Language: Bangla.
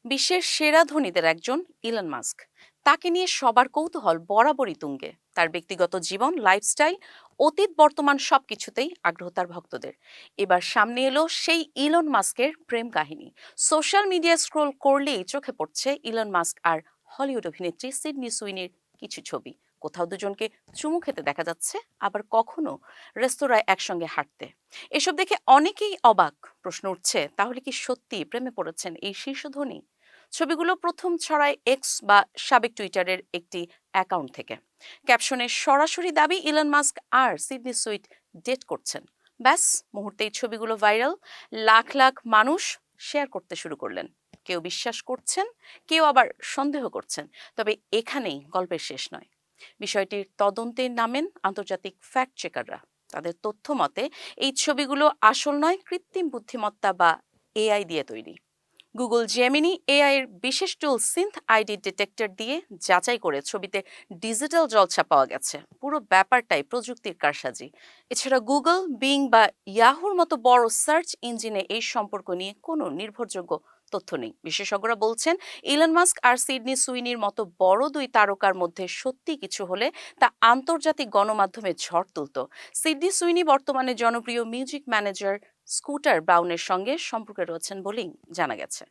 বিশ্বের সেরা ধনীদের একজন ইলন মাস্ক। তাকে নিয়ে সবার কৌতূহল বরাবরই তুঙ্গে। তার ব্যক্তিগত জীবন, লাইফস্টাইল, অতীত বর্তমান সবকিছুতেই আগ্রহ তার ভক্তদের। এবার সামনে এলো সেই ইলন মাস্কের প্রেম কাহিনী। সোশ্যাল মিডিয়া স্ক্রোল করলেই চোখে পড়ছে ইলন মাস্ক আর হলিউড অভিনেত্রী সিডনি সুইনির কিছু ছবি। কোথাও দুজনকে চুমু খেতে দেখা যাচ্ছে, আবার কখনো রেস্তোরাঁয় একসঙ্গে হাঁটতে। এসব দেখে অনেকেই অবাক। প্রশ্ন উঠছে, তাহলে কি সত্যি প্রেমে পড়েছেন এই শীর্ষ ধনী? ছবিগুলো প্রথম ছড়ায় এক্স বা সাবেক টুইটারের একটি অ্যাকাউন্ট থেকে। ক্যাপশনে সরাসরি দাবি ইলন মাস্ক আর সিডনি সুইট ডেট করছেন। ব্যাস, মুহূর্তেই ছবিগুলো ভাইরাল। লাখ লাখ মানুষ শেয়ার করতে শুরু করলেন। কেউ বিশ্বাস করছেন, কেউ আবার সন্দেহ করছেন। তবে এখানেই গল্পের শেষ নয়। বিষয়টির তদন্তে নামেন আন্তর্জাতিক ফ্যাক্ট চেকাররা। তাদের তথ্য মতে এই ছবিগুলো আসল নয়, কৃত্রিম বুদ্ধিমত্তা বা এআই দিয়ে তৈরি। গুগল জেমিনি এআই এর বিশেষ টুল সিন্থ আইডি ডিটেক্টর দিয়ে যাচাই করে ছবিতে ডিজিটাল জলছা পাওয়া গেছে। পুরো ব্যাপারটাই প্রযুক্তির কারসাজি। এছাড়া গুগল, বিং বা ইয়াহুর মতো বড় সার্চ ইঞ্জিনে এই সম্পর্ক নিয়ে কোনো নির্ভরযোগ্য তথ্য নেই। বিশেষজ্ঞরা বলছেন, ইলন মাস্ক আর সিডনি সুইনির মতো বড় দুই তারকার মধ্যে সত্যি কিছু হলে তা আন্তর্জাতিক গণমাধ্যমে ঝড় তুলত। সিডনি সুইনি বর্তমানে জনপ্রিয় মিউজিক ম্যানেজার স্কুটার ব্রাউনের সঙ্গে সম্পর্কে রয়েছেন বলেই জানা গেছে।